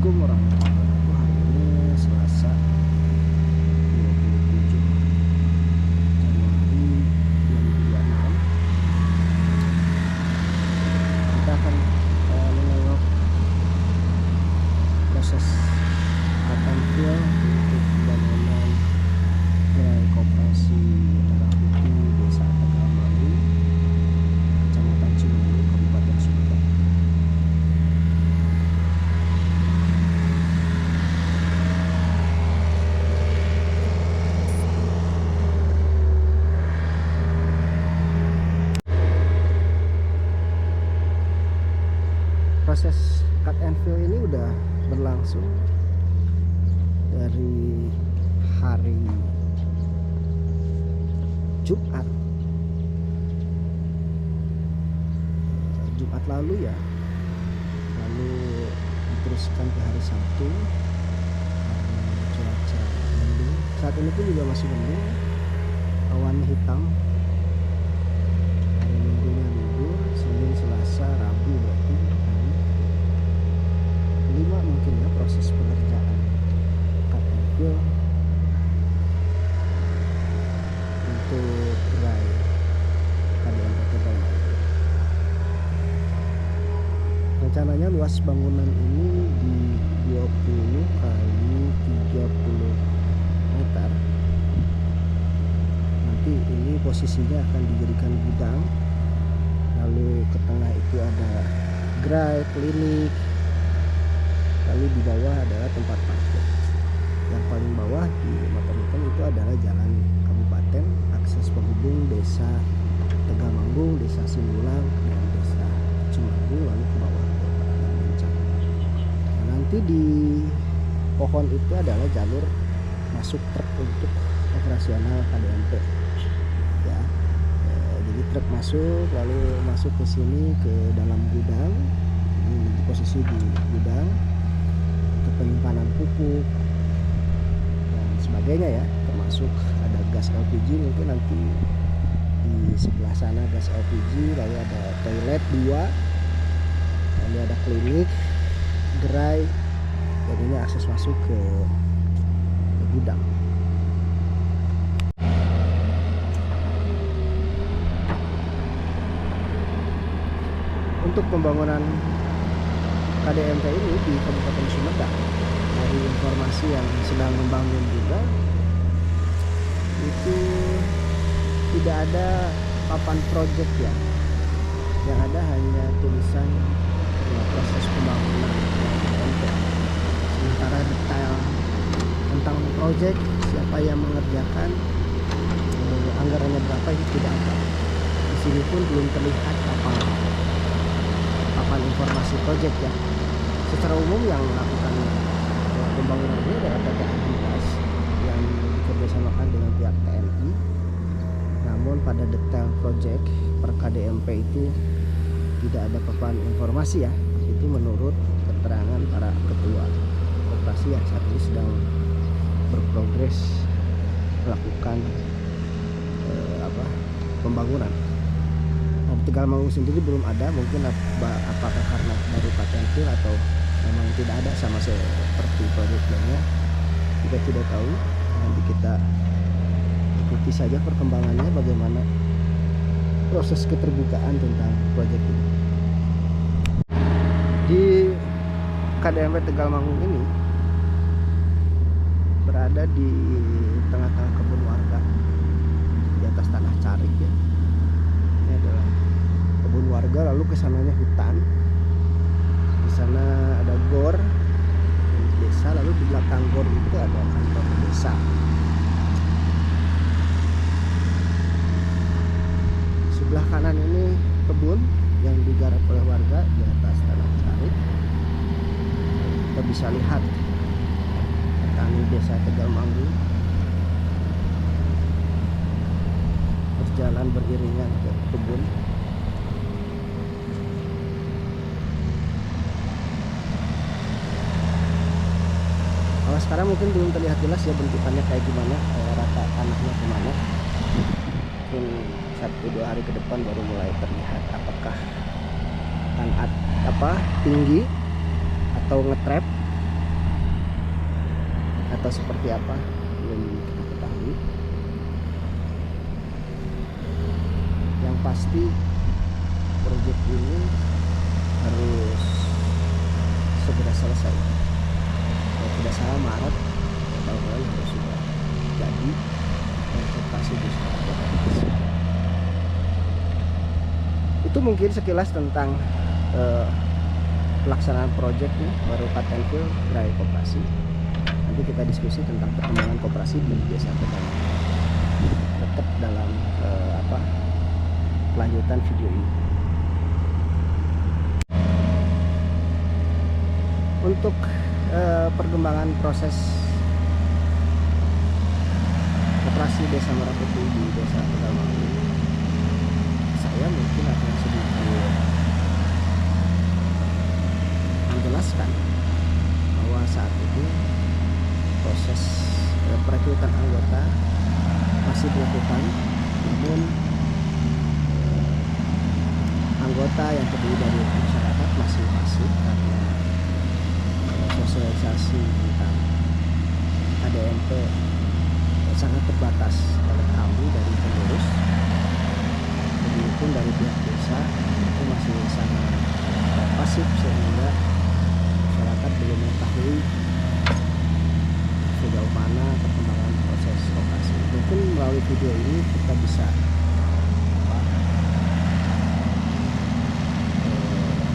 Assalamualaikum warahmatullahi wabarakatuh. Hari ini Selasa 27 Januari 2026. Kita akan menengok proses cut and fill untuk pembangunan gerai koperasi Darah Putih Desa Tegalmangu, Kecamatan Cimangu, Kabupaten Sumedang. Proses cut and fill ini udah berlangsung dari hari Jumat lalu ya, lalu diteruskan ke hari Sabtu karena cuaca mendung. Saat ini pun juga masih mendung, awan hitam. Hari Minggunya libur, Senin, Selasa, Rabu berarti hari kelima mungkin ya proses pengerjaan cut and fill untuk gerai KDMP Tegalmangu. Rencananya luas bangunan ini di 20 kali 30 meter. Nanti ini posisinya akan dijadikan gudang. Lalu ke tengah itu ada gerai, klinik. Lalu di bawah adalah tempat parkir. Yang paling bawah di motor hitam itu adalah jalan kabupaten, akses penghubung desa Tegalmangu, desa Simbulang, dan desa Cimangu, lalu ke bawah ke Paragan Bencang. Nah, nanti di pohon itu adalah jalur masuk truk untuk operasional KDMP ya. Jadi truk masuk, lalu masuk ke sini ke dalam gudang. Ini di posisi di gudang untuk penyimpanan pupuk dan sebagainya ya, termasuk ada gas LPG. Mungkin nanti di sebelah sana gas LPG, lalu ada toilet 2, lalu ada klinik, gerai, dan ini akses masuk ke gudang. Untuk pembangunan KDMP ini di Kabupaten Sumedang, dari informasi yang sedang membangun juga, itu tidak ada papan proyek ya, yang ada hanya tulisan proses pembangunan KDMP. Sementara detail tentang proyek, siapa yang mengerjakan, anggarannya berapa, itu tidak ada. Di sini pun belum terlihat papan informasi proyek ya. Secara umum yang melakukan pembangunan ini adalah PT Agrigas yang dikerjasamakan dengan pihak TNI. Namun pada detail proyek per KDMP itu tidak ada papan informasi ya. Itu menurut keterangan para ketua koperasi yang saat ini sedang berprogres melakukan pembangunan. Nah, di Tegalmangu sendiri belum ada, mungkin apakah karena baru cut and fill atau memang tidak ada sama seperti proyek lainnya, kita tidak tahu. Nanti kita ikuti saja perkembangannya, bagaimana proses keterbukaan tentang proyek ini. Di KDMP Tegalmangu ini berada di tengah-tengah kebun warga di atas tanah carik ya. Ini adalah kebun warga, lalu kesananya hutan. Di sana ada gor desa, lalu di belakang gor itu ada kantor desa. Sebelah kanan ini kebun yang digarap oleh warga di atas tanah carik. Kita bisa lihat petani desa Tegalmangu berjalan beriringan ke kebun. Kalau sekarang mungkin belum terlihat jelas ya bentukannya kayak gimana, rata tanahnya kemana. Mungkin 1-2 hari ke depan baru mulai terlihat apakah tinggi atau ngetrap atau seperti apa belum kita ketahui. Yang pasti proyek ini harus segera selesai. Kalau tidak salah Maret tahun harus sudah jadi dan operasi bisa beroperasi. Itu mungkin sekilas tentang pelaksanaan proyek nih baru Patenville Gerai Koperasi. Nanti kita diskusi tentang perkembangan koperasi di Desa Tegalan. Tetap dalam kelanjutan video ini. Untuk perkembangan proses koperasi Desa Merah Putih di Desa Tegalan ini, saya mungkin akan sedikit menjelaskan bahwa saat ini proses perekrutan anggota masih dilakukan, namun anggota yang terdiri dari masyarakat masih pasif karena sosialisasi tentang KDMP sangat terbatas oleh kami dari pengurus. Begitupun dari pihak desa itu masih sangat pasif sehingga masyarakat belum mengetahui sejauh mana perkembangan proses koperasi. Mungkin melalui video ini kita bisa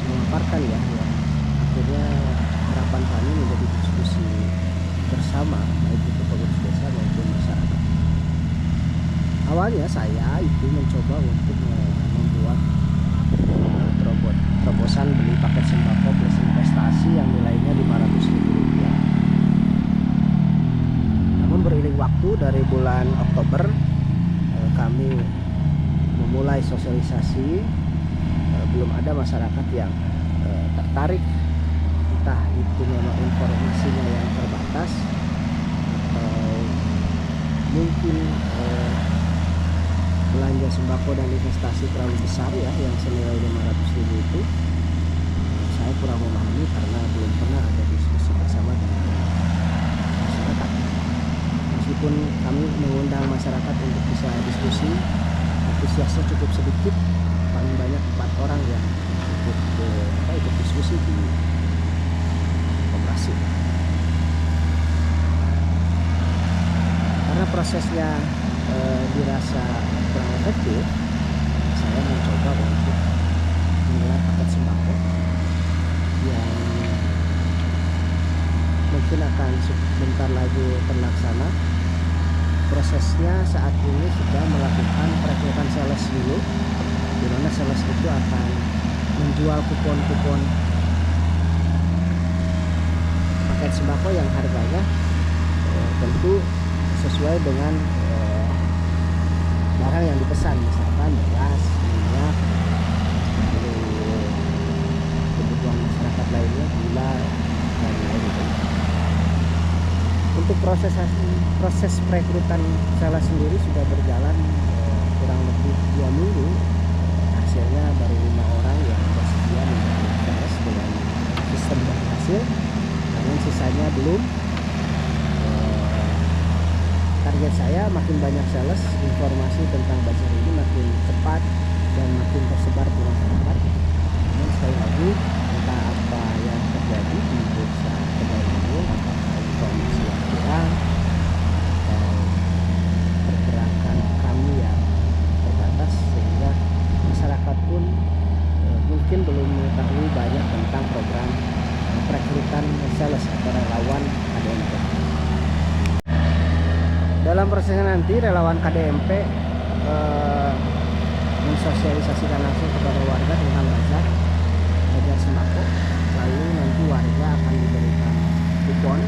memaparkan ya akhirnya harapan kami menjadi diskusi bersama baik itu pengurus desa maupun masyarakat. Awalnya saya itu mencoba untuk membuat terobosan beli paket sembako plus investasi yang nilainya Rp500.000. Namun beriring waktu dari bulan Oktober kami memulai sosialisasi, belum ada masyarakat yang tertarik, entah itu memang informasinya yang terbatas atau mungkin belanja sembako dan investasi terlalu besar ya, yang senilai Rp500.000 itu. Saya kurang memahami karena belum pernah ada diskusi bersama dengan masyarakat. Meskipun kami mengundang masyarakat untuk bisa diskusi, antusiasnya cukup sedikit, paling banyak 4 orang yang ikut diskusi di koperasi. Karena prosesnya dirasa kurang efektif, saya mencoba untuk menggelar paket sembako yang mungkin akan sebentar lagi terlaksana. Prosesnya saat ini sudah melakukan perekrutan sales dulu, di mana sales itu akan menjual kupon-kupon paket sembako yang harganya tentu sesuai dengan barang yang dipesan, misalkan beras, minyak, kebutuhan masyarakat lainnya, gula, dan lain-lain. Untuk proses perekrutan sales sendiri sudah berjalan kurang lebih 2 minggu. Hasilnya baru 5 orang yang bersedia menjadi sales dengan sistem berhasil, namun sisanya belum. Target saya makin banyak sales, informasi tentang bazar ini makin cepat dan makin tersebar di masyarakat. Namun sekali lagi, entah apa yang terjadi di Desa Tegalan ini, apakah informasi yang kurang atau pergerakan kami yang terbatas, sehingga masyarakat pun mungkin belum mengetahui banyak tentang program perekrutan sales atau relawan KDMP. Dalam prosesnya nanti relawan KDMP mensosialisasikan langsung kepada warga tentang bazar sembako, lalu nanti warga akan diberikan kupon,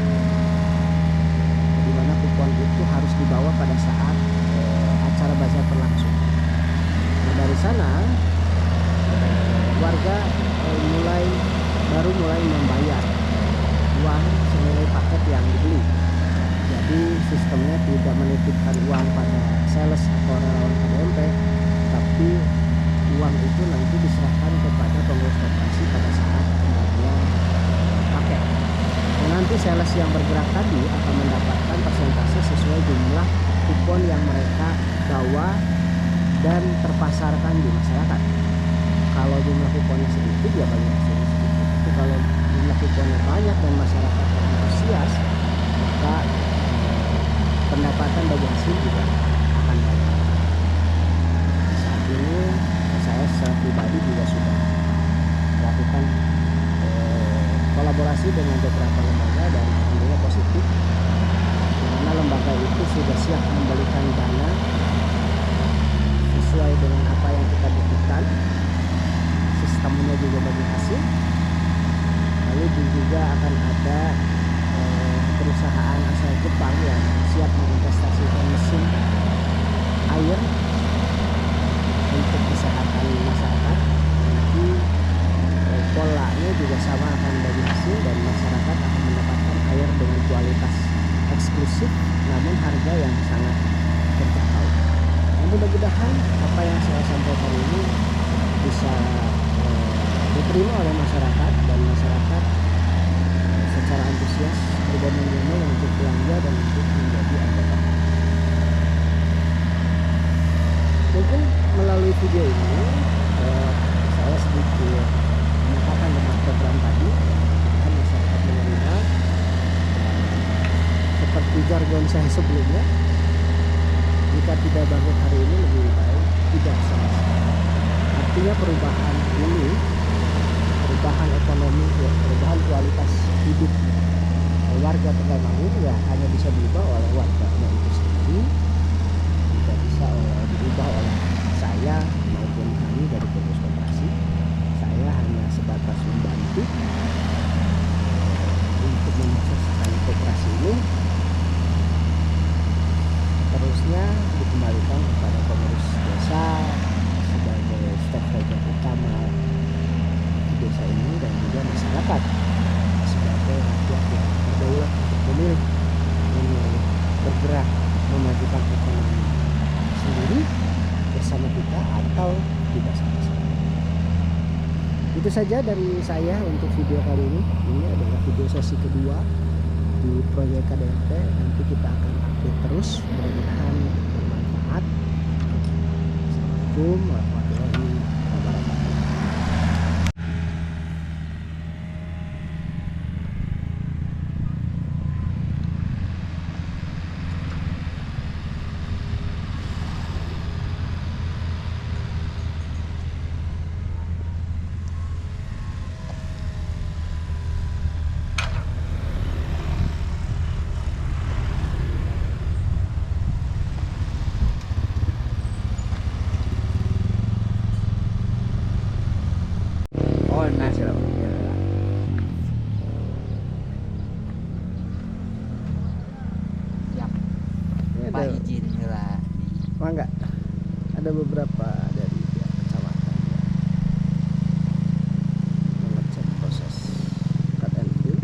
di mana kupon itu harus dibawa pada saat acara bazar berlangsung. Nah, dari sana warga baru mulai membayar uang senilai paket yang dibeli. Jadi sistemnya tidak menitipkan uang pada sales atau relawan KDMP, tapi uang itu nanti diserahkan kepada pengurus koperasi pada saat pembagian paket. Dan Nanti sales yang bergerak tadi akan mendapatkan persentase sesuai jumlah kupon yang mereka bawa dan terpasarkan di masyarakat. Kalau jumlah kuponnya sedikit ya banyak hasilnya sedikit. Tapi kalau jumlah kuponnya banyak dan masyarakat antusias, maka pendapatan dari hasil juga akan banyak. Saat ini saya secara pribadi juga sudah melakukan kolaborasi dengan beberapa lembaga dan alhamdulillah positif, di mana lembaga itu sudah siap memberikan dana sesuai dengan apa yang kita butuhkan. Sistemnya juga bagi hasil. Lalu juga akan ada perusahaan asal Jepang yang siap menginvestasikan mesin air untuk kesehatan masyarakat. Nanti polanya juga sama akan bagi hasil dan masyarakat akan mendapatkan air dengan kualitas eksklusif namun harga yang sangat terjangkau. Mudah-mudahan apa yang saya sampaikan ini bisa diterima oleh masyarakat dan masyarakat secara antusias berbondong-bondong untuk belanja dan untuk menjadi anggota. Mungkin melalui video ini saya sedikit menyatakan tentang program tadi, mudah-mudahan masyarakat menerima. Seperti jargon saya sebelumnya, jika tidak bangkit hari ini lebih baik tidak sama sekali. Artinya perubahan ini, perubahan ekonomi, perubahan kualitas hidup warga Tegalmangu ya hanya bisa diubah oleh warganya itu sendiri, tidak bisa diubah oleh saya maupun kami dari pengurus koperasi. Saya hanya sebatas membantu untuk menyukseskan koperasi ini. Terusnya dikembalikan kepada pengurus desa sebagai stakeholder utama di desa ini dan juga masyarakat sebagai rakyat yang berdaulat untuk memilih bergerak memajukan ekonomi sendiri bersama kita atau tidak sama-sama. Itu saja dari saya untuk video kali ini. Ini adalah video sesi kedua di proyek KDRT. Nanti kita akan update terus, mudah-mudahan bermanfaat. Assalamualaikum warahmatullahi wabarakatuh. Pak izin lah. Mangga. Ada beberapa dari pihak kecamatan mengecek proses cut and fill.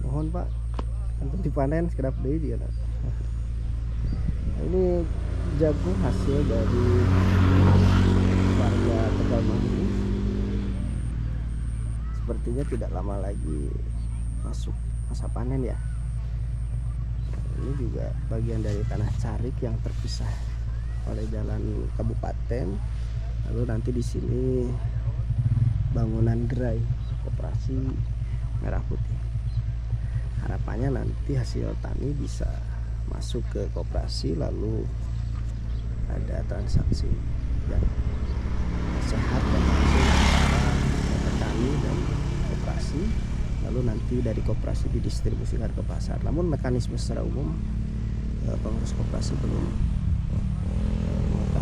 Mohon Pak, untuk dipanen sekedap deui dia. Nah, ini jagung hasil dari warga Tegalmangu. Sepertinya tidak lama lagi masuk masa panen ya. Ini juga bagian dari tanah carik yang terpisah oleh jalan kabupaten. Lalu nanti di sini bangunan gerai koperasi Merah Putih. Harapannya nanti hasil tani bisa masuk ke koperasi, lalu ada transaksi yang sehat dan langsung antara petani dan koperasi, lalu nanti dari koperasi didistribusikan ke pasar. Namun mekanisme secara umum pengurus koperasi belum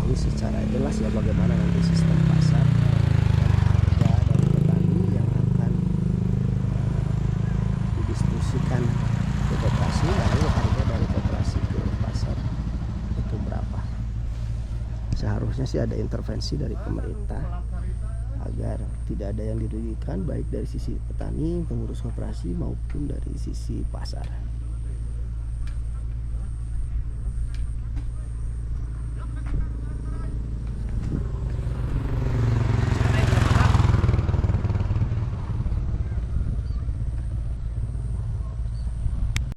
mengetahui secara jelas ya bagaimana nanti sistem pasar dan harga dari petani yang akan didistribusikan ke koperasi, lalu harga dari koperasi ke pasar itu berapa. Seharusnya sih ada intervensi dari pemerintah agar tidak ada yang dirugikan baik dari sisi petani, pengurus koperasi maupun dari sisi pasar.